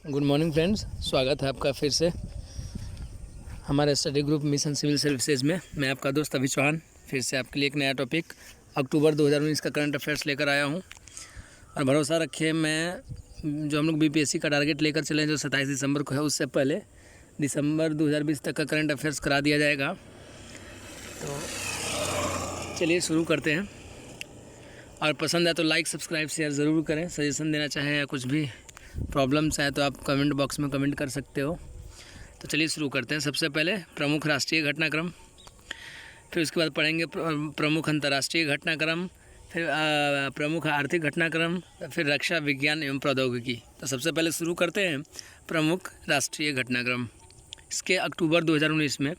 Good morning friends, स्वागत है आपका फिर से हमारे study group mission civil services में। मैं आपका दोस्त अभी चौहान फिर से आपके लिए एक नया टॉपिक अक्टूबर 2019 का करंट अफेयर्स लेकर आया हूं। और भरोसा रखिए, मैं जो हम लोग बीपीएससी का टारगेट लेकर चले जो 27 दिसंबर को है, उससे पहले दिसंबर 2020 तक का करंट अफेयर्स करा दिया जाएगा। तो चलिए शुरू करते हैं। और पसंद है तो लाइक सब्सक्राइब शेयर ज़रूर करें। सजेशन देना चाहें या कुछ भी प्रॉब्लम्स है तो आप कमेंट बॉक्स में कमेंट कर सकते हो। तो चलिए शुरू करते हैं। सबसे पहले प्रमुख राष्ट्रीय घटनाक्रम, फिर उसके बाद पढ़ेंगे प्रमुख अंतर्राष्ट्रीय घटनाक्रम, फिर प्रमुख आर्थिक घटनाक्रम, फिर रक्षा विज्ञान एवं प्रौद्योगिकी। तो सबसे पहले शुरू करते हैं प्रमुख राष्ट्रीय घटनाक्रम। इसके अक्टूबर 2019 में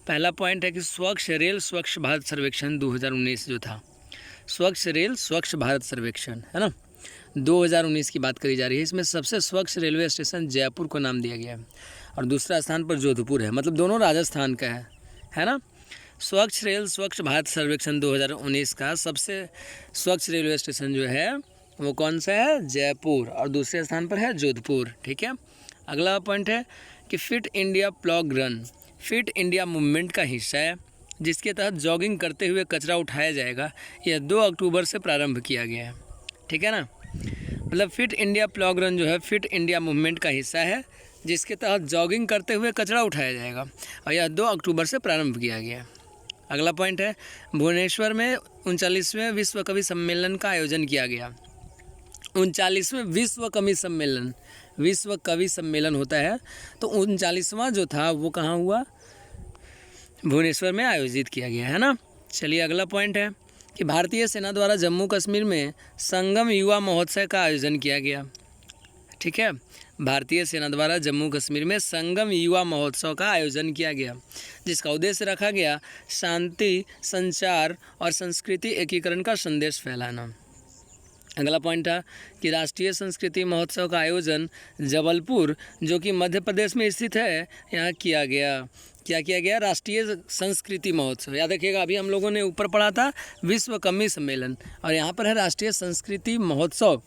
पहला पॉइंट है कि स्वच्छ रेल स्वच्छ भारत सर्वेक्षण 2019 जो था, स्वच्छ रेल स्वच्छ भारत सर्वेक्षण है ना, 2019 की बात करी जा रही है। इसमें सबसे स्वच्छ रेलवे स्टेशन जयपुर को नाम दिया गया है और दूसरा स्थान पर जोधपुर है, मतलब दोनों राजस्थान का है ना। स्वच्छ रेल स्वच्छ भारत सर्वेक्षण 2019 का सबसे स्वच्छ रेलवे स्टेशन जो है वो कौन सा है? जयपुर, और दूसरे स्थान पर है जोधपुर। ठीक है। अगला पॉइंट है कि fit India plog run fit India movement का हिस्सा है, जिसके तहत जॉगिंग करते हुए कचरा उठाया जाएगा। यह 2 अक्टूबर से प्रारंभ किया गया है। ठीक है ना, मतलब फिट इंडिया प्लॉग रन जो है फिट इंडिया मूवमेंट का हिस्सा है, जिसके तहत जॉगिंग करते हुए कचरा उठाया जाएगा और यह 2 अक्टूबर से प्रारंभ किया गया। अगला पॉइंट है भुवनेश्वर में 39वें विश्व कवि सम्मेलन का आयोजन किया गया। 39वें विश्व कवि सम्मेलन होता है, तो 39वां जो था वो कहाँ हुआ? भुवनेश्वर में आयोजित किया गया है ना। चलिए अगला पॉइंट है कि भारतीय सेना द्वारा जम्मू कश्मीर में संगम युवा महोत्सव का आयोजन किया गया। ठीक है, भारतीय सेना द्वारा जम्मू कश्मीर में संगम युवा महोत्सव का आयोजन किया गया, जिसका उद्देश्य रखा गया शांति, संचार और संस्कृति एकीकरण का संदेश फैलाना। अगला पॉइंट था कि राष्ट्रीय संस्कृति महोत्सव का आयोजन जबलपुर, जो कि मध्य प्रदेश में स्थित है, यहाँ किया गया। क्या किया गया? राष्ट्रीय संस्कृति महोत्सव। याद रखिएगा, अभी हम लोगों ने ऊपर पढ़ा था विश्व कवि सम्मेलन, और यहाँ पर है राष्ट्रीय संस्कृति महोत्सव,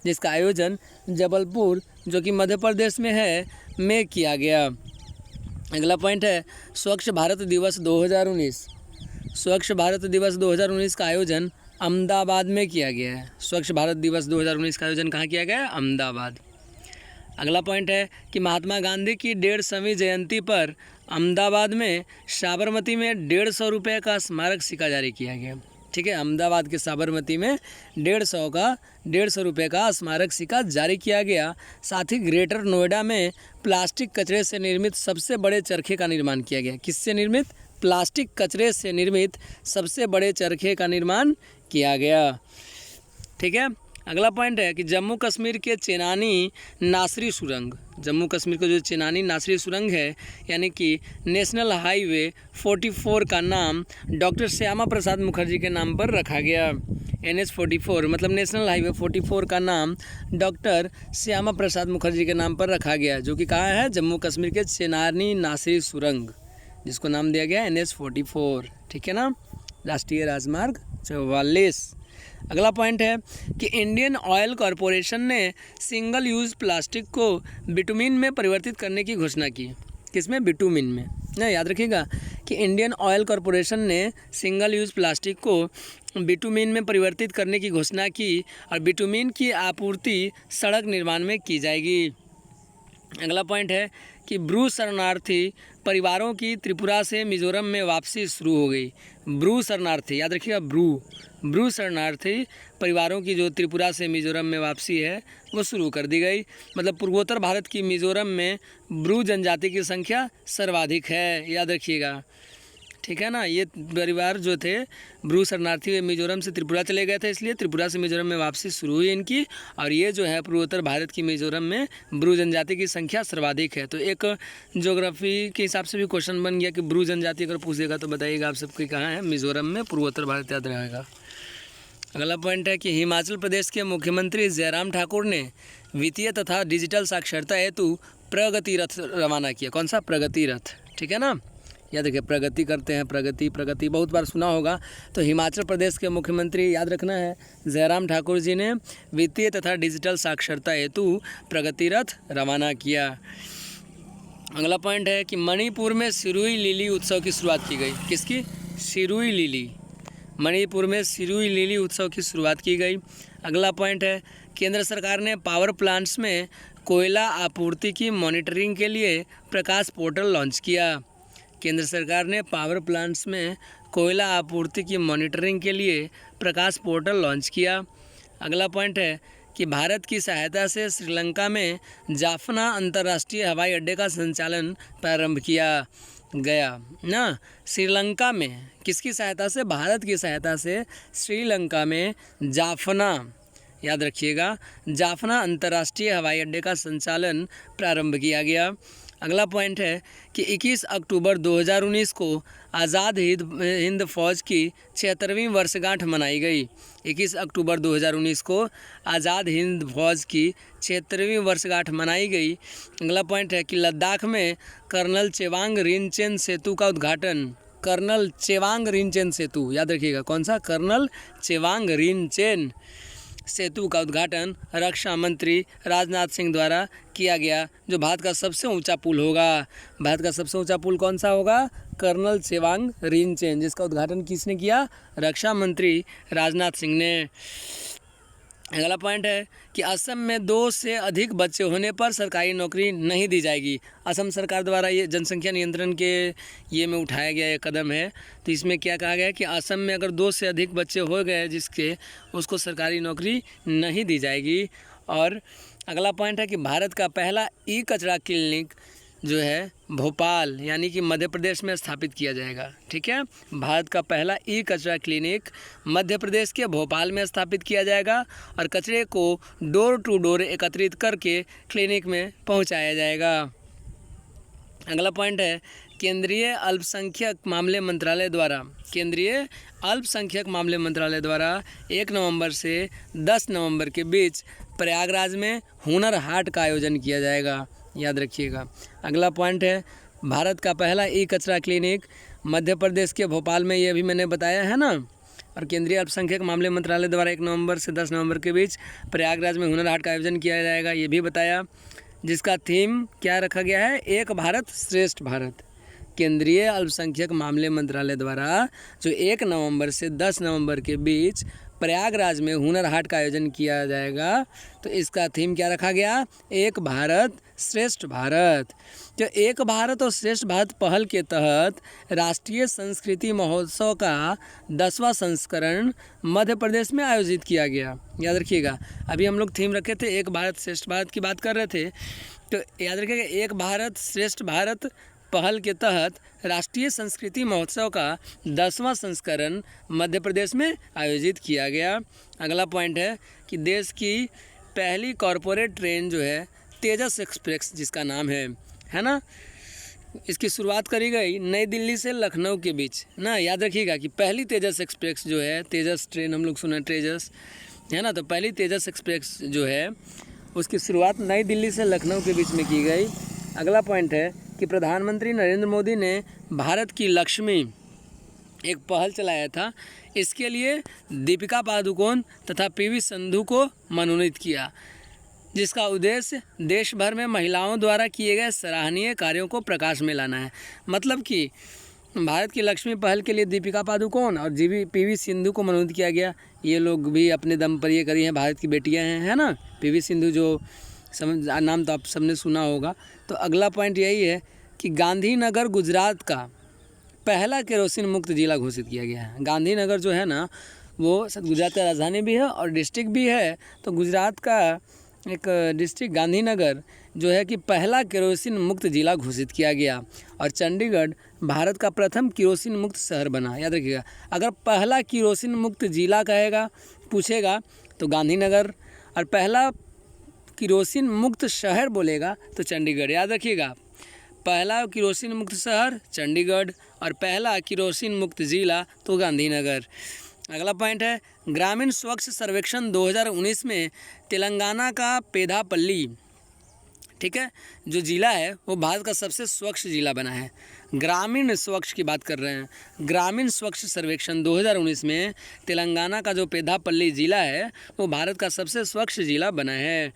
जिसका आयोजन जबलपुर, जो कि मध्य प्रदेश में है, में किया गया। अगला पॉइंट है स्वच्छ भारत दिवस 2019। स्वच्छ भारत दिवस 2019 का आयोजन अहमदाबाद में किया गया है। स्वच्छ भारत दिवस 2019 का आयोजन कहाँ किया गया है? अहमदाबाद। अगला पॉइंट है कि महात्मा गांधी की 150वीं जयंती पर अहमदाबाद में साबरमती में 150 रुपये का स्मारक सिक्का जारी किया गया। ठीक है, अहमदाबाद के साबरमती में 150 रुपये का स्मारक सिक्का जारी किया गया। साथ ही ग्रेटर नोएडा में प्लास्टिक कचरे से निर्मित सबसे बड़े चरखे का निर्माण किया गया। किससे निर्मित? प्लास्टिक कचरे से निर्मित सबसे बड़े चरखे का निर्माण किया गया। ठीक है। अगला पॉइंट है कि जम्मू कश्मीर के चेनानी नासरी सुरंग, जम्मू कश्मीर का जो चेनानी नासरी सुरंग है, यानी कि नेशनल हाईवे 44 का नाम डॉक्टर श्यामा प्रसाद मुखर्जी के नाम पर रखा गया। NH44 मतलब नेशनल हाईवे 44 का नाम डॉक्टर श्यामा प्रसाद मुखर्जी के नाम पर रखा गया, जो कि कहाँ है? जम्मू कश्मीर के चेनानी नासरी सुरंग, जिसको नाम दिया गया NH44। ठीक है ना, राष्ट्रीय राजमार्ग 44। अगला पॉइंट है कि इंडियन ऑयल कॉरपोरेशन ने सिंगल यूज़ प्लास्टिक को बिटुमिन में परिवर्तित करने की घोषणा की। किसमें? बिटुमिन में ना। याद रखिएगा कि इंडियन ऑयल कॉरपोरेशन ने सिंगल यूज़ प्लास्टिक को बिटुमिन में परिवर्तित करने की घोषणा की और बिटुमिन की आपूर्ति सड़क निर्माण में की जाएगी। अगला पॉइंट है कि ब्रू शरणार्थी परिवारों की त्रिपुरा से मिजोरम में वापसी शुरू हो गई। ब्रू शरणार्थी, याद रखिएगा, ब्रू शरणार्थी परिवारों की जो त्रिपुरा से मिजोरम में वापसी है वो शुरू कर दी गई। मतलब पूर्वोत्तर भारत की मिजोरम में ब्रू जनजाति की संख्या सर्वाधिक है, याद रखिएगा। ठीक है ना, ये परिवार जो थे ब्रू शरणार्थी मिजोरम से त्रिपुरा चले गए थे, इसलिए त्रिपुरा से मिजोरम में वापसी शुरू हुई इनकी। और ये जो है पूर्वोत्तर भारत की मिजोरम में ब्रू जनजाति की संख्या सर्वाधिक है। तो एक ज्योग्राफी के हिसाब से भी क्वेश्चन बन गया कि ब्रू जनजाति अगर पूछेगा तो बताइएगा आप सबके कहाँ है? मिजोरम में, पूर्वोत्तर भारत याद रहेगा। अगला पॉइंट है कि हिमाचल प्रदेश के मुख्यमंत्री जयराम ठाकुर ने वित्तीय तथा डिजिटल साक्षरता हेतु प्रगति रथ रवाना किया। कौन सा? प्रगति रथ। ठीक है ना, याद रखिए, प्रगति करते हैं, प्रगति प्रगति बहुत बार सुना होगा। तो हिमाचल प्रदेश के मुख्यमंत्री याद रखना है जयराम ठाकुर जी ने वित्तीय तथा डिजिटल साक्षरता हेतु प्रगति रथ रवाना किया। अगला पॉइंट है कि मणिपुर में सिरुई लिली उत्सव की शुरुआत की गई। किसकी? सिरुई लिली। मणिपुर में सिरुई लिली उत्सव की शुरुआत की गई। अगला पॉइंट है केंद्र सरकार ने पावर प्लांट्स में कोयला आपूर्ति की मॉनिटरिंग के लिए प्रकाश पोर्टल लॉन्च किया। केंद्र सरकार ने पावर प्लांट्स में कोयला आपूर्ति की मॉनिटरिंग के लिए प्रकाश पोर्टल लॉन्च किया। अगला पॉइंट है कि भारत की सहायता से श्रीलंका में जाफना अंतर्राष्ट्रीय हवाई अड्डे का संचालन प्रारंभ किया गया ना। श्रीलंका में किसकी सहायता से? भारत की सहायता से श्रीलंका में जाफना, याद रखिएगा, जाफना अंतर्राष्ट्रीय हवाई अड्डे का संचालन प्रारंभ किया गया। अगला पॉइंट है कि 21 अक्टूबर 2019 को आज़ाद हिंद फौज की 76वीं वर्षगांठ मनाई गई। 21 अक्टूबर 2019 को आज़ाद हिंद फौज की 76वीं वर्षगांठ मनाई गई। अगला पॉइंट है कि लद्दाख में कर्नल चेवांग रिनचेन सेतु का उद्घाटन। कर्नल चेवांग रिनचेन सेतु, याद रखिएगा, कौन सा? कर्नल चेवांग रिनचेन सेतु का उद्घाटन रक्षा मंत्री राजनाथ सिंह द्वारा किया गया, जो भारत का सबसे ऊंचा पुल होगा। भारत का सबसे ऊंचा पुल कौन सा होगा? कर्नल चेवांग रिनचेन, जिसका उद्घाटन किसने किया? रक्षा मंत्री राजनाथ सिंह ने। अगला पॉइंट है कि असम में 2 से अधिक बच्चे होने पर सरकारी नौकरी नहीं दी जाएगी। असम सरकार द्वारा ये जनसंख्या नियंत्रण के ये में उठाया गया एक कदम है। तो इसमें क्या कहा गया है कि असम में अगर 2 से अधिक बच्चे हो गए जिसके, उसको सरकारी नौकरी नहीं दी जाएगी। और अगला पॉइंट है कि भारत का पहला ई कचरा क्लिनिक जो है भोपाल यानी कि मध्य प्रदेश में स्थापित किया जाएगा। ठीक है, भारत का पहला ई कचरा क्लिनिक मध्य प्रदेश के भोपाल में स्थापित किया जाएगा और कचरे को डोर टू डोर एकत्रित करके क्लिनिक में पहुंचाया जाएगा। अगला पॉइंट है केंद्रीय अल्पसंख्यक मामले मंत्रालय द्वारा 1 नवंबर से 10 नवंबर के बीच प्रयागराज में हुनर हाट का आयोजन किया जाएगा, याद रखिएगा। अगला पॉइंट है भारत का पहला ई कचरा क्लिनिक मध्य प्रदेश के भोपाल में, ये भी मैंने बताया है ना। और केंद्रीय अल्पसंख्यक मामले मंत्रालय द्वारा 1 नवंबर से 10 नवंबर के बीच प्रयागराज में हुनर हाट का आयोजन किया जाएगा, ये भी बताया। जिसका थीम क्या रखा गया है? एक भारत श्रेष्ठ भारत। केंद्रीय अल्पसंख्यक मामले मंत्रालय द्वारा जो 1 नवंबर से 10 नवंबर के बीच प्रयागराज में हुनर हाट का आयोजन किया जाएगा, तो इसका थीम क्या रखा गया? एक भारत श्रेष्ठ भारत। जो एक भारत और श्रेष्ठ भारत पहल के तहत राष्ट्रीय संस्कृति महोत्सव का 10वां संस्करण मध्य प्रदेश में आयोजित किया गया, याद रखिएगा। अभी हम लोग थीम रखे थे एक भारत श्रेष्ठ भारत की बात कर रहे थे, तो याद रखिएगा एक भारत श्रेष्ठ भारत पहल के तहत राष्ट्रीय संस्कृति महोत्सव का 10वां संस्करण मध्य प्रदेश में आयोजित किया गया। अगला पॉइंट है कि देश की पहली कॉरपोरेट ट्रेन जो है तेजस एक्सप्रेस, जिसका नाम है ना, इसकी शुरुआत करी गई नई दिल्ली से लखनऊ के बीच ना। याद रखिएगा कि पहली तेजस एक्सप्रेस जो है, तेजस ट्रेन हम लोग सुने तेजस है ना, तो पहली तेजस एक्सप्रेस जो है उसकी शुरुआत नई दिल्ली से लखनऊ के बीच में की गई। अगला पॉइंट है कि प्रधानमंत्री नरेंद्र मोदी ने भारत की लक्ष्मी एक पहल चलाया था। इसके लिए दीपिका पादुकोण तथा पीवी संधू को मनोनीत किया, जिसका उद्देश्य देश भर में महिलाओं द्वारा किए गए सराहनीय कार्यों को प्रकाश में लाना है। मतलब कि भारत की लक्ष्मी पहल के लिए दीपिका पादुकोण और पीवी सिंधु को मनोनीत किया गया। ये लोग भी अपने दम पर ये करी हैं, भारत की बेटियां हैं, है ना। पीवी सिंधु जो नाम तो आप सबने सुना होगा। तो अगला पॉइंट यही है कि गांधीनगर गुजरात का पहला केरोसिन मुक्त जिला घोषित किया गया है। गांधीनगर जो है ना, वो गुजरात का राजधानी भी है और डिस्ट्रिक्ट भी है। तो गुजरात का एक डिस्ट्रिक्ट गांधीनगर जो है कि पहला केरोसिन मुक्त जिला घोषित किया गया। और चंडीगढ़ भारत का प्रथम केरोसिन मुक्त शहर बना। याद रखिएगा, अगर पहला केरोसिन मुक्त जिला कहेगा पूछेगा तो गांधीनगर, और पहला केरोसिन मुक्त शहर बोलेगा तो चंडीगढ़। याद रखिएगा, पहला केरोसिन मुक्त शहर चंडीगढ़ और पहला केरोसिन मुक्त जिला तो गांधीनगर। अगला पॉइंट है ग्रामीण स्वच्छ सर्वेक्षण 2019 में तेलंगाना का पेदापल्ली, ठीक है, जो ज़िला है वो भारत का सबसे स्वच्छ ज़िला बना है। ग्रामीण स्वच्छ की बात कर रहे हैं। ग्रामीण स्वच्छ सर्वेक्षण 2019 में तेलंगाना का जो पेद्दापल्ली ज़िला है वो भारत का सबसे स्वच्छ ज़िला बना है।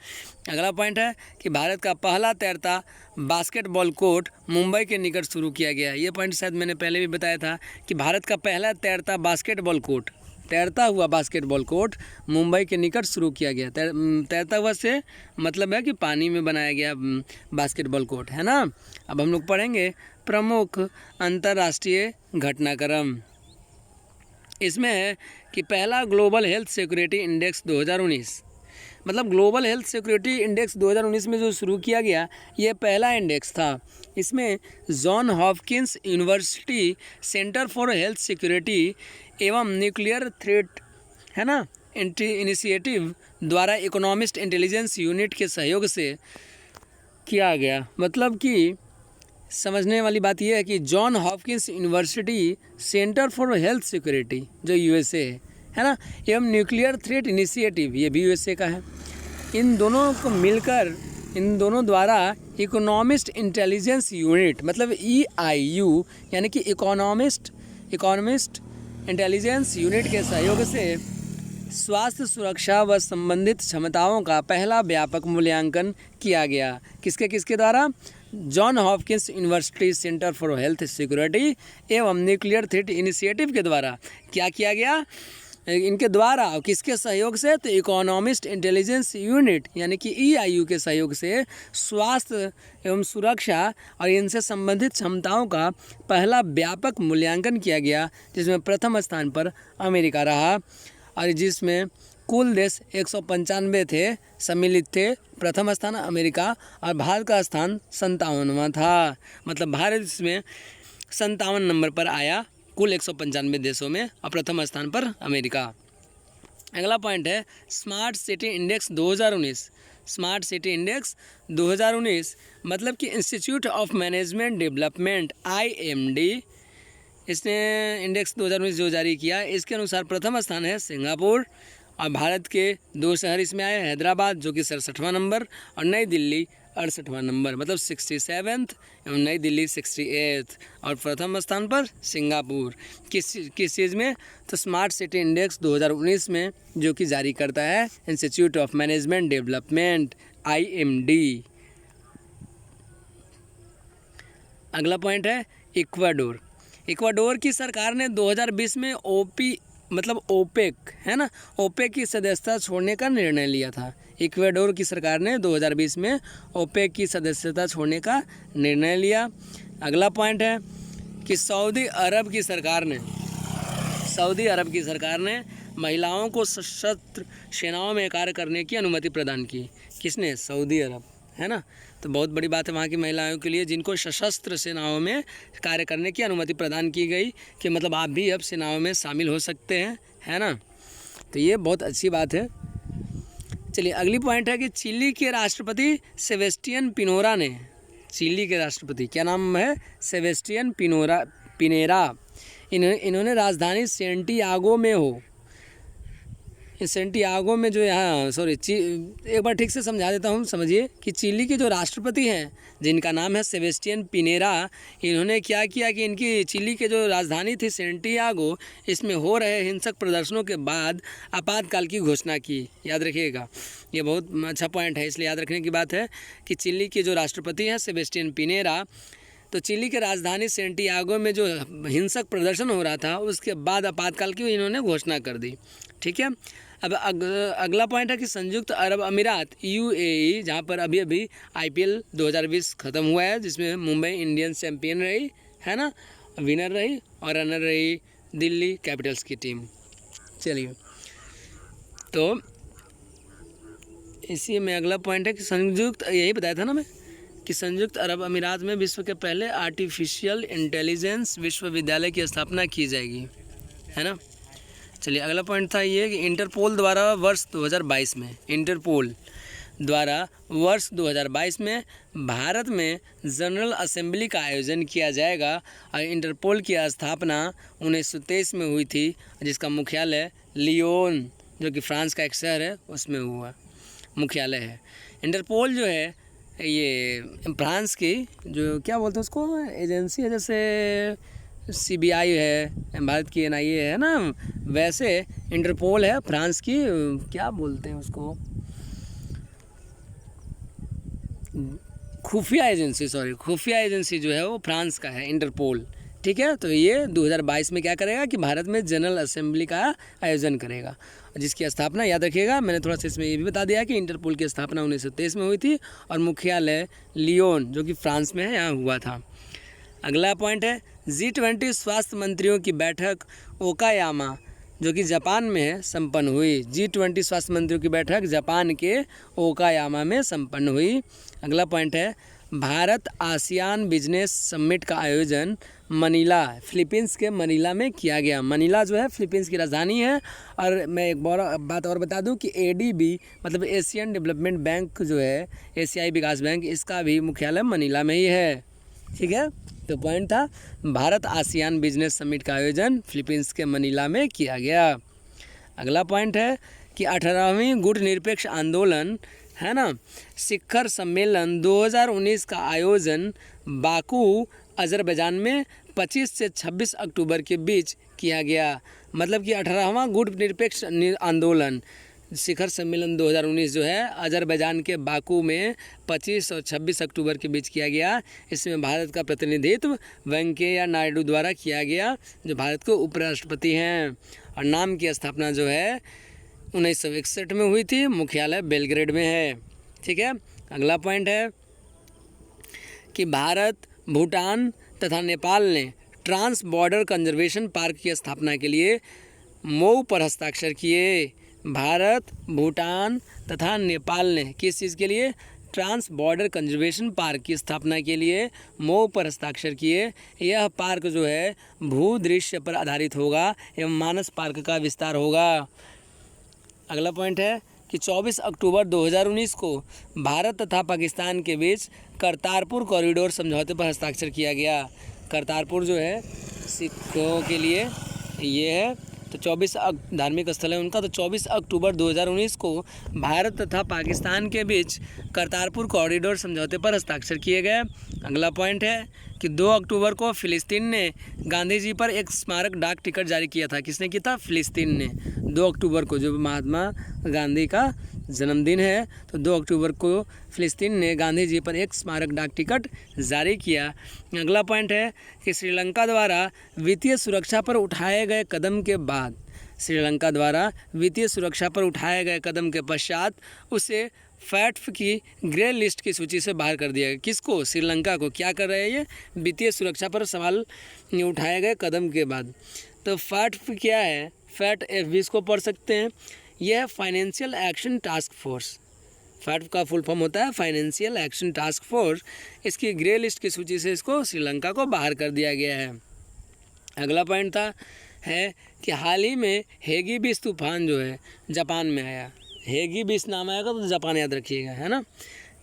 अगला पॉइंट है कि भारत का पहला तैरता बास्केटबॉल कोर्ट मुंबई के निकट शुरू किया गया। ये पॉइंट शायद मैंने पहले भी बताया था कि भारत का पहला तैरता बास्केटबॉल कोर्ट, तैरता हुआ बास्केटबॉल कोर्ट मुंबई के निकट शुरू किया गया। तैरता हुआ से मतलब है कि पानी में बनाया गया बास्केटबॉल कोर्ट, है ना। अब हम लोग पढ़ेंगे प्रमुख अंतर्राष्ट्रीय घटनाक्रम। इसमें है कि पहला ग्लोबल हेल्थ सिक्योरिटी इंडेक्स 2019, मतलब ग्लोबल हेल्थ सिक्योरिटी इंडेक्स 2019 में जो शुरू किया गया ये पहला इंडेक्स था। इसमें John Hopkins university centre for health security एवं न्यूक्लियर थ्रेट, है ना, इनिशिएटिव द्वारा इकोनॉमिस्ट इंटेलिजेंस यूनिट के सहयोग से किया गया। मतलब कि समझने वाली बात यह है कि John Hopkins university centre for health security जो यूएसए है ना, एवं न्यूक्लियर थ्रेट इनिशिएटिव ये भी यूएसए का है, इन दोनों को मिलकर इन दोनों द्वारा इकोनॉमिस्ट इंटेलिजेंस यूनिट मतलब EIU यानी कि इकोनॉमिस्ट इंटेलिजेंस यूनिट के सहयोग से स्वास्थ्य सुरक्षा व संबंधित क्षमताओं का पहला व्यापक मूल्यांकन किया गया। किसके द्वारा? John Hopkins university centre for health security एवं न्यूक्लियर थ्रेट इनिशिएटिव के द्वारा क्या किया गया? इनके द्वारा किसके सहयोग से? तो इकोनॉमिस्ट इंटेलिजेंस यूनिट यानी कि EIU के सहयोग से स्वास्थ्य एवं सुरक्षा और इनसे संबंधित क्षमताओं का पहला व्यापक मूल्यांकन किया गया, जिसमें प्रथम स्थान पर अमेरिका रहा और जिसमें कुल देश 195 थे सम्मिलित थे। प्रथम स्थान अमेरिका और भारत का स्थान 57वां था, मतलब भारत इसमें 57 नंबर पर आया कुल 195 देशों में और प्रथम स्थान पर अमेरिका। अगला पॉइंट है smart city index 2019। Smart city index 2019 मतलब कि institute of management development IMD इसने इंडेक्स 2019 जो जारी किया, इसके अनुसार प्रथम स्थान है सिंगापुर और भारत के 2 शहर इसमें आए, हैदराबाद जो कि 67वां नंबर और नई दिल्ली 68वां नंबर, मतलब 67th एवं नई दिल्ली 68th और प्रथम स्थान पर सिंगापुर। किस चीज़ में? तो स्मार्ट सिटी इंडेक्स 2019 में जो कि जारी करता है institute of management development IMD। अगला पॉइंट है इक्वाडोर। इक्वाडोर की सरकार ने 2020 में ओपेक है ना, ओपेक की सदस्यता छोड़ने का निर्णय लिया था। इक्वाडोर की सरकार ने 2020 में ओपेक की सदस्यता छोड़ने का निर्णय लिया। अगला पॉइंट है कि सऊदी अरब की सरकार ने महिलाओं को सशस्त्र सेनाओं में कार्य करने की अनुमति प्रदान की। किसने? सऊदी अरब, है ना। तो बहुत बड़ी बात है वहाँ की महिलाओं के लिए जिनको सशस्त्र सेनाओं में कार्य करने की अनुमति प्रदान की गई कि मतलब आप भी अब सेनाओं में शामिल हो सकते हैं, है ना। तो ये बहुत अच्छी बात है। चलिए अगली पॉइंट है कि चिली के राष्ट्रपति सेबेस्टियन पिनोरा ने, चिली के राष्ट्रपति क्या नाम है? Sebastian Pinera. इन्होंने राजधानी सेंटियागो में जो यहाँ एक बार ठीक से समझा देता हूँ, समझिए कि चिली के जो राष्ट्रपति हैं जिनका नाम है सेबेस्टियन पिनेरा, इन्होंने क्या किया कि इनकी चिली के जो राजधानी थी सेंटियागो, इसमें हो रहे हिंसक प्रदर्शनों के बाद आपातकाल की घोषणा की। याद रखिएगा, ये बहुत अच्छा पॉइंट है, इसलिए याद रखने की बात है कि चिली के जो राष्ट्रपति हैं सेबेस्टियन पिनेरा, तो चिली के राजधानी सेंटियागो में जो हिंसक प्रदर्शन हो रहा था उसके बाद आपातकाल की इन्होंने घोषणा कर दी। ठीक है। अब अगला पॉइंट है कि संयुक्त अरब अमीरात UAE, जहाँ पर अभी IPL 2020 ख़त्म हुआ है, जिसमें मुंबई इंडियंस चैम्पियन रही, है ना, विनर रही और रनर रही दिल्ली कैपिटल्स की टीम। चलिए, तो इसी में अगला पॉइंट है कि यही बताया था ना मैं कि संयुक्त अरब अमीरात में विश्व के पहले आर्टिफिशियल इंटेलिजेंस विश्वविद्यालय की स्थापना की जाएगी, है ना। चलिए अगला पॉइंट था ये कि इंटरपोल द्वारा वर्ष 2022 में भारत में जनरल असेंबली का आयोजन किया जाएगा और इंटरपोल की स्थापना 1923 में हुई थी, जिसका मुख्यालय लियोन जो कि फ्रांस का एक शहर है उसमें हुआ मुख्यालय है। इंटरपोल जो है ये फ्रांस की जो क्या बोलते हैं उसको एजेंसी है, जैसे CBI है, भारत की NIA है ना, वैसे इंटरपोल है फ्रांस की, क्या बोलते हैं उसको, खुफिया एजेंसी, सॉरी खुफिया एजेंसी जो है वो फ्रांस का है, इंटरपोल। ठीक है, तो ये 2022 में क्या करेगा कि भारत में जनरल असेंबली का आयोजन करेगा, जिसकी स्थापना याद रखिएगा, मैंने थोड़ा सा इसमें ये भी बता दिया कि इंटरपोल की स्थापना 1923 में हुई थी और मुख्यालय लियोन जो कि फ्रांस में है यहाँ हुआ था। अगला पॉइंट है G20 स्वास्थ्य मंत्रियों की बैठक ओकायामा जो कि जापान में है संपन्न हुई। G20 स्वास्थ्य मंत्रियों की बैठक जापान के ओकायामा में संपन्न हुई। अगला पॉइंट है भारत आसियान बिजनेस समिट का आयोजन मनीला, फिलीपींस के मनीला में किया गया। मनीला जो है फिलीपींस की राजधानी है। और मैं एक बात और बता दूं कि ADB मतलब एशियन डेवलपमेंट बैंक जो है, एशियाई विकास बैंक, इसका भी मुख्यालय मनीला में ही है। ठीक है, तो पॉइंट था भारत आसियान बिजनेस समिट का आयोजन फिलीपींस के मनीला में किया गया। अगला पॉइंट है कि 18वीं गुट निरपेक्ष आंदोलन है ना, शिखर सम्मेलन 2019 का आयोजन बाकू अजरबैजान में 25 से 26 अक्टूबर के बीच किया गया। मतलब कि 18वां गुट निरपेक्ष आंदोलन शिखर सम्मेलन 2019 जो है अजरबैजान के बाकू में 25 और 26 अक्टूबर के बीच किया गया। इसमें भारत का प्रतिनिधित्व वेंकैया नायडू द्वारा किया गया, जो भारत के उपराष्ट्रपति हैं। और नाम की स्थापना जो है 1961 में हुई थी, मुख्यालय बेलग्रेड में है। ठीक है, अगला पॉइंट है कि भारत, भूटान तथा नेपाल ने ट्रांस बॉर्डर कंजर्वेशन पार्क की स्थापना के लिए मऊ पर हस्ताक्षर किए। भारत, भूटान तथा नेपाल ने किस चीज़ के लिए? ट्रांस बॉर्डर कंजर्वेशन पार्क की स्थापना के लिए मऊ पर हस्ताक्षर किए। यह पार्क जो है भूदृश्य पर आधारित होगा एवं मानस पार्क का विस्तार होगा। अगला पॉइंट है कि 24 अक्टूबर 2019 को भारत तथा पाकिस्तान के बीच करतारपुर कॉरिडोर समझौते पर हस्ताक्षर किया गया। करतारपुर जो है सिखों के लिए ये है, तो 24 धार्मिक स्थल है उनका, तो 24 अक्टूबर 2019 को भारत तथा पाकिस्तान के बीच करतारपुर कॉरिडोर समझौते पर हस्ताक्षर किए गए। अगला पॉइंट है कि 2 अक्टूबर को फ़िलिस्तीन ने गांधी जी पर एक स्मारक डाक टिकट जारी किया था। किसने किया था? फ़िलिस्तीन ने। 2 अक्टूबर को, जो महात्मा गांधी का जन्मदिन है, तो 2 अक्टूबर को फ़िलिस्तीन ने गांधी जी पर एक स्मारक डाक टिकट जारी किया। अगला पॉइंट है कि श्रीलंका द्वारा वित्तीय सुरक्षा पर उठाए गए कदम के बाद, श्रीलंका द्वारा वित्तीय सुरक्षा पर उठाए गए कदम के पश्चात उसे फैट्फ की ग्रे लिस्ट की सूची से बाहर कर दिया गया। किसको? श्रीलंका को। क्या कर रहे हैं ये? वित्तीय सुरक्षा पर सवाल उठाए गए कदम के बाद। तो फैट्फ क्या है? फैट FB को पढ़ सकते हैं। यह है फाइनेंशियल एक्शन टास्क फोर्स। फैट्फ का फुल फॉर्म होता है फाइनेंशियल एक्शन टास्क फोर्स। इसकी ग्रे लिस्ट की सूची से इसको श्रीलंका को बाहर कर दिया गया है। अगला पॉइंट है कि हाल ही में हेगिबिस तूफान जो है जापान में आया। हेगिबिस नाम आएगा तो जापान याद रखिएगा, है ना।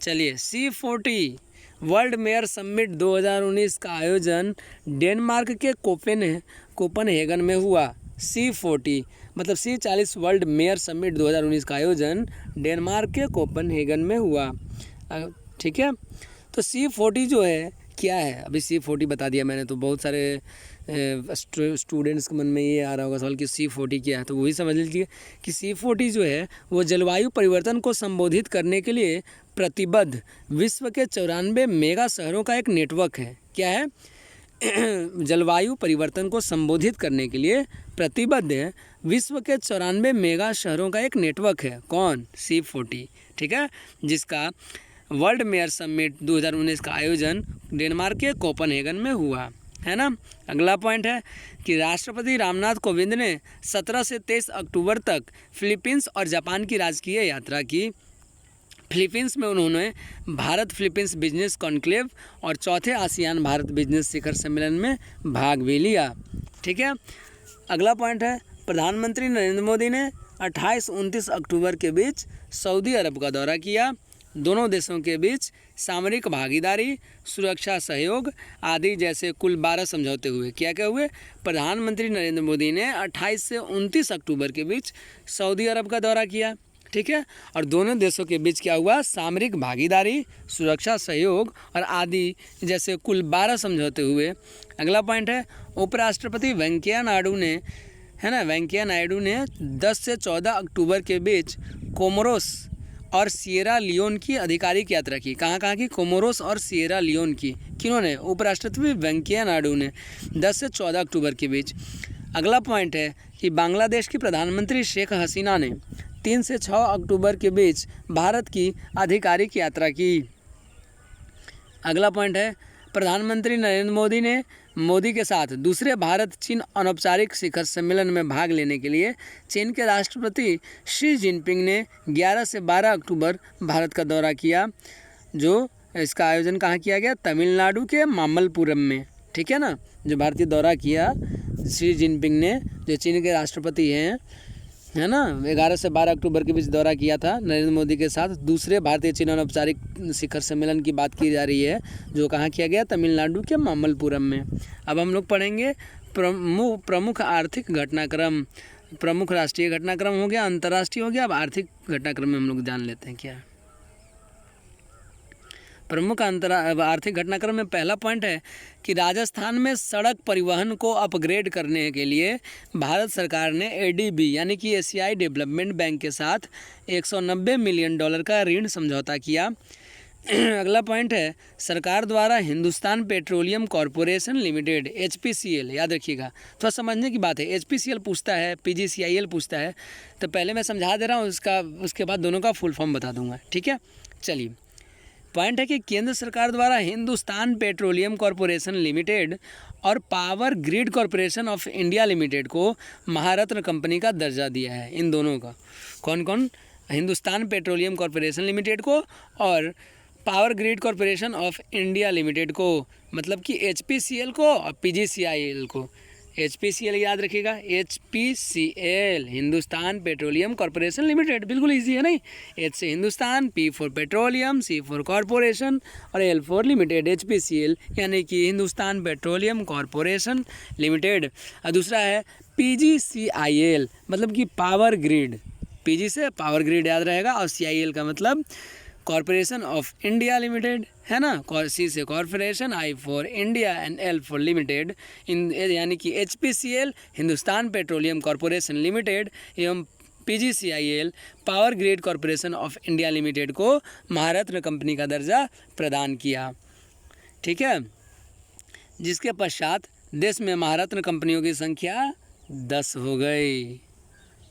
चलिए, C40 वर्ल्ड मेयर समिट 2019 का आयोजन डेनमार्क के कोपेनहेगन में हुआ। C40 मतलब C40 वर्ल्ड मेयर समिट 2019 का आयोजन डेनमार्क के कोपेनहेगन में हुआ। ठीक है, तो C40 जो है क्या है? अभी C40 बता दिया मैंने, तो बहुत सारे स्टूडेंट्स के मन में ये आ रहा होगा सवाल कि C40 क्या है, तो वही समझ लीजिए कि C40 जो है वो जलवायु परिवर्तन को संबोधित करने के लिए प्रतिबद्ध विश्व के 94 मेगा शहरों का एक नेटवर्क है। क्या है? जलवायु परिवर्तन को संबोधित करने के लिए प्रतिबद्ध है विश्व के 94 मेगा शहरों का एक नेटवर्क है। कौन? C40। ठीक है, जिसका वर्ल्ड मेयर समिट 2019 का आयोजन डेनमार्क के कोपेनहेगन में हुआ, है ना। अगला पॉइंट है कि राष्ट्रपति रामनाथ कोविंद ने 17 से 23 अक्टूबर तक फिलीपींस और जापान की राजकीय यात्रा की। फिलीपींस में उन्होंने भारत फिलीपींस बिजनेस कॉन्क्लेव और चौथे आसियान भारत बिजनेस शिखर सम्मेलन में भाग भी लिया। ठीक है, अगला पॉइंट है प्रधानमंत्री नरेंद्र मोदी ने 28-29 अक्टूबर के बीच सऊदी अरब का दौरा किया। दोनों देशों के बीच सामरिक भागीदारी, सुरक्षा सहयोग आदि जैसे कुल 12 समझौते हुए। क्या क्या हुए? प्रधानमंत्री नरेंद्र मोदी ने 28 से 29 अक्टूबर के बीच सऊदी अरब का दौरा किया। ठीक है। और दोनों देशों के बीच क्या हुआ, सामरिक भागीदारी, सुरक्षा सहयोग और आदि जैसे कुल 12 समझौते हुए। अगला पॉइंट है उपराष्ट्रपति वेंकैया नायडू ने, है ना, वेंकैया नायडू ने 10 से 14 अक्टूबर के बीच कोमोरोस और सिएरा लियोन की आधिकारिक यात्रा की। कहाँ की, कोमोरोस और सिएरा लियोन की। किन्होंने, उपराष्ट्रपति वेंकैया नायडू ने 10 से 14 अक्टूबर के बीच। अगला पॉइंट है कि बांग्लादेश की प्रधानमंत्री शेख हसीना ने 3 से 6 अक्टूबर के बीच भारत की आधिकारिक यात्रा की। अगला पॉइंट है प्रधानमंत्री नरेंद्र मोदी के साथ दूसरे भारत चीन अनौपचारिक शिखर सम्मेलन में भाग लेने के लिए चीन के राष्ट्रपति शी जिनपिंग ने 11 से 12 अक्टूबर भारत का दौरा किया। जो इसका आयोजन कहाँ किया गया, तमिलनाडु के मामल्लपुरम में, ठीक है ना। जो भारतीय दौरा किया शी जिनपिंग ने, जो चीन के राष्ट्रपति हैं, है ना, 11 से 12 अक्टूबर के बीच दौरा किया था नरेंद्र मोदी के साथ। दूसरे भारतीय चीन अनौपचारिक शिखर सम्मेलन की बात की जा रही है, जो कहाँ किया गया, तमिलनाडु के मामल्लपुरम में। अब हम लोग पढ़ेंगे प्रमुख आर्थिक घटनाक्रम। प्रमुख राष्ट्रीय घटनाक्रम हो गया, अंतर्राष्ट्रीय हो गया। अब आर्थिक घटनाक्रम में हम लोग जान लेते हैं क्या प्रमुख आर्थिक घटनाक्रम में। पहला पॉइंट है कि राजस्थान में सड़क परिवहन को अपग्रेड करने के लिए भारत सरकार ने ADB यानी कि एशियाई डेवलपमेंट बैंक के साथ $190 मिलियन का ऋण समझौता किया। अगला पॉइंट है सरकार द्वारा Hindustan petroleum corporation limited HPCL, याद रखिएगा, थोड़ा समझने की बात है। HPCL पूछता है, PGCIL पूछता है, तो पहले मैं समझा दे रहा हूँ, उसके बाद दोनों का फुल फॉर्म बता दूंगा, ठीक है। चलिए, पॉइंट है कि केंद्र सरकार द्वारा हिंदुस्तान पेट्रोलियम कॉरपोरेशन लिमिटेड और power grid corporation of India limited को महारत्न कंपनी का दर्जा दिया है। इन दोनों का, कौन कौन, हिंदुस्तान पेट्रोलियम कॉरपोरेशन लिमिटेड को और power grid corporation of India limited को, मतलब कि HPCL को और PGCIL को। HPCL याद रखिएगा, HPCL Hindustan petroleum corporation limited, बिल्कुल इजी है नहीं। H से Hindustan, P for petroleum, C for corporation और L फॉर लिमिटेड, HPCL यानी कि हिंदुस्तान पेट्रोलियम कॉरपोरेशन लिमिटेड। और दूसरा है PGCIL, मतलब कि पावर ग्रिड। PG से पावर ग्रिड याद रहेगा और CIL का मतलब कॉरपोरेशन ऑफ इंडिया लिमिटेड, है ना। C से corporation, I for India and L for limited, इन यानी कि HPCL Hindustan petroleum corporation limited एवं PGCIL power grid corporation of India limited को महारत्न कंपनी का दर्जा प्रदान किया, ठीक है। जिसके पश्चात देश में महारत्न कंपनियों की संख्या 10 हो गई,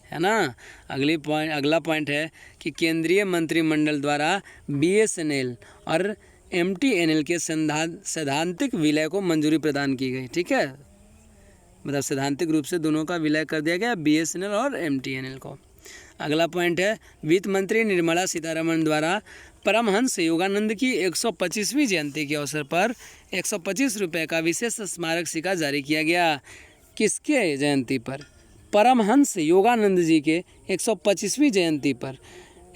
है ना। अगला पॉइंट है कि केंद्रीय मंत्रिमंडल द्वारा BSNL और MTNL के सैद्धांतिक विलय को मंजूरी प्रदान की गई, ठीक है। मतलब सैद्धांतिक रूप से दोनों का विलय कर दिया गया, BSNL और MTNL को। अगला पॉइंट है वित्त मंत्री निर्मला सीतारमण द्वारा परमहंस योगानंद की 125वीं जयंती के अवसर पर 125 रुपये का विशेष स्मारक सिक्का जारी किया गया। किसके जयंती पर, परमहंस योगानंद जी के 125वीं जयंती पर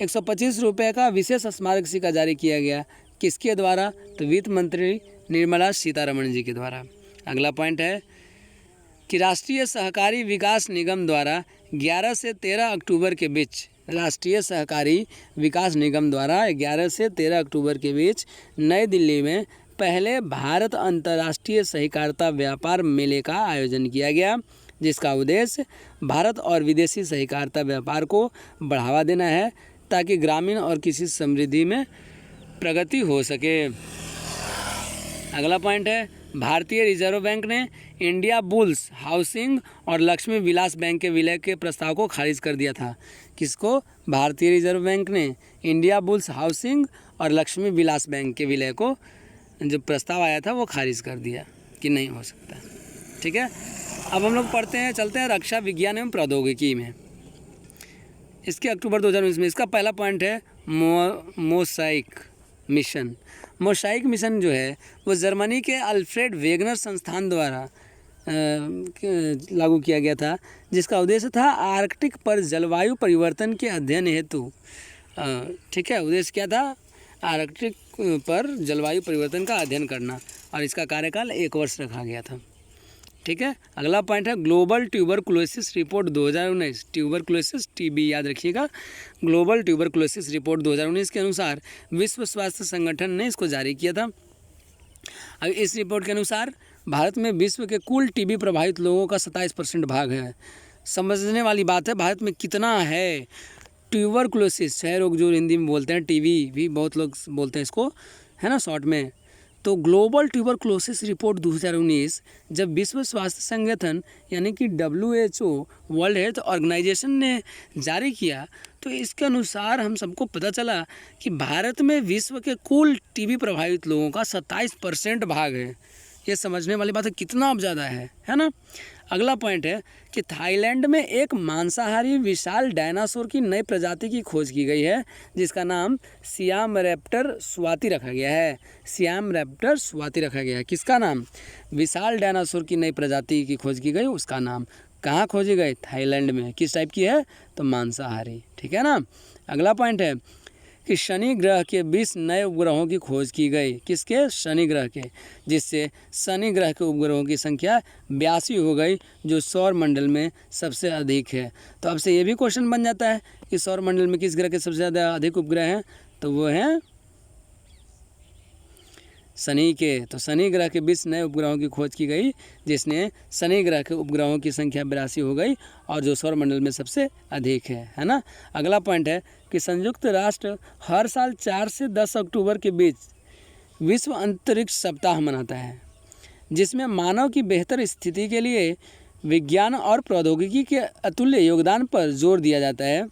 125 रुपये का विशेष स्मारक सिक्का जारी किया गया। किसके द्वारा, तो वित्त मंत्री निर्मला सीतारमण जी के द्वारा। अगला पॉइंट है कि राष्ट्रीय सहकारी विकास निगम द्वारा 11 से 13 अक्टूबर के बीच, राष्ट्रीय सहकारी विकास निगम द्वारा 11 से 13 अक्टूबर के बीच नई दिल्ली में पहले भारत अंतर्राष्ट्रीय सहकारिता व्यापार मेले का आयोजन किया गया, जिसका उद्देश्य भारत और विदेशी सहकारिता व्यापार को बढ़ावा देना है ताकि ग्रामीण और कृषि समृद्धि में प्रगति हो सके। अगला पॉइंट है भारतीय रिजर्व बैंक ने इंडिया बुल्स हाउसिंग और लक्ष्मी विलास बैंक के विलय के प्रस्ताव को खारिज कर दिया था। किसको, भारतीय रिजर्व बैंक ने इंडिया बुल्स हाउसिंग और लक्ष्मी विलास बैंक के विलय को, जो प्रस्ताव आया था, वो खारिज कर दिया कि नहीं हो सकता, ठीक है। अब हम लोग चलते हैं रक्षा विज्ञान एवं प्रौद्योगिकी में। इसके अक्टूबर 2019 में इसका पहला पॉइंट है मोसाइक मिशन। मोसाइक मिशन जो है वो जर्मनी के अल्फ्रेड वेगनर संस्थान द्वारा लागू किया गया था, जिसका उद्देश्य था आर्कटिक पर जलवायु परिवर्तन के अध्ययन हेतु, ठीक है। उद्देश्य क्या था, आर्कटिक पर जलवायु परिवर्तन का अध्ययन करना, और इसका कार्यकाल 1 वर्ष रखा गया था। ठीक है। अगला पॉइंट है global tuberculosis report 2019, tuberculosis TB याद रखिएगा। ग्लोबल ट्यूबरकुलोसिस रिपोर्ट 2019 के अनुसार विश्व स्वास्थ्य संगठन ने इसको जारी किया था। अब इस रिपोर्ट के अनुसार भारत में विश्व के कुल टीबी प्रभावित लोगों का 27% भाग है। समझने वाली बात है भारत में कितना है ट्यूबरकुलोसिस, क्षय रोग जो हिंदी में बोलते हैं, टीबी भी बहुत लोग बोलते हैं इसको, है ना शॉर्ट में। तो ग्लोबल ट्यूबरकुलोसिस रिपोर्ट 2019 जब विश्व स्वास्थ्य संगठन यानी कि WHO वर्ल्ड हेल्थ ऑर्गेनाइजेशन ने जारी किया तो इसके अनुसार हम सबको पता चला कि भारत में विश्व के कुल टीबी प्रभावित लोगों का 27% भाग है। ये समझने वाली बात है कितना अब ज़्यादा है ना। अगला पॉइंट है कि थाईलैंड में एक मांसाहारी विशाल डायनासोर की नई प्रजाति की खोज की गई है जिसका नाम सियाम रैप्टर स्वाति रखा गया है। सियाम रैप्टर स्वाति रखा गया है। किसका नाम? विशाल डायनासोर की नई प्रजाति की खोज की गई, उसका नाम। कहाँ खोजी गई? थाईलैंड में। किस टाइप की है? तो मांसाहारी, ठीक है ना। अगला पॉइंट है कि शनि ग्रह के 20 नए उपग्रहों की खोज की गई। किसके? शनि ग्रह के, जिससे शनि ग्रह के उपग्रहों की संख्या 82 हो गई जो सौर मंडल में सबसे अधिक है। तो अब से ये भी क्वेश्चन बन जाता है कि सौर मंडल में किस ग्रह के सबसे ज़्यादा अधिक उपग्रह हैं, तो वो हैं शनि के। तो शनि ग्रह के 20 नए उपग्रहों की खोज की गई जिसने शनि ग्रह के उपग्रहों की संख्या 82 हो गई और जो सौर मंडल में सबसे अधिक है ना। अगला पॉइंट है कि संयुक्त राष्ट्र हर साल 4 से 10 अक्टूबर के बीच विश्व अंतरिक्ष सप्ताह मनाता है जिसमें मानव की बेहतर स्थिति के लिए विज्ञान और प्रौद्योगिकी के अतुल्य योगदान पर जोर दिया जाता है।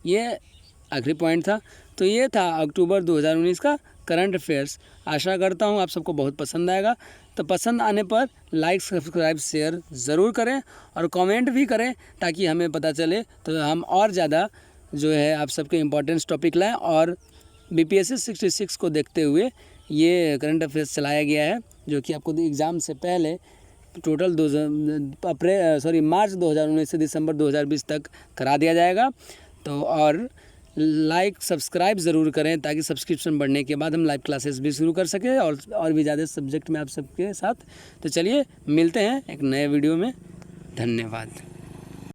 ये आखिरी पॉइंट था। तो ये था अक्टूबर 2019 का करंट अफेयर्स। आशा करता हूँ आप सबको बहुत पसंद आएगा। तो पसंद आने पर लाइक सब्सक्राइब शेयर ज़रूर करें और कमेंट भी करें ताकि हमें पता चले तो हम और ज़्यादा जो है आप सबके इम्पोर्टेंस टॉपिक लाएँ। और BPSC 66 को देखते हुए ये करंट अफेयर्स चलाया गया है जो कि आपको एग्ज़ाम से पहले टोटल मार्च 2019 से दिसंबर 2020 तक करा दिया जाएगा। तो और लाइक सब्सक्राइब ज़रूर करें ताकि सब्सक्रिप्शन बढ़ने के बाद हम लाइव क्लासेस भी शुरू कर सकें और भी ज़्यादा सब्जेक्ट में आप सबके साथ। तो चलिए मिलते हैं एक नए वीडियो में। धन्यवाद।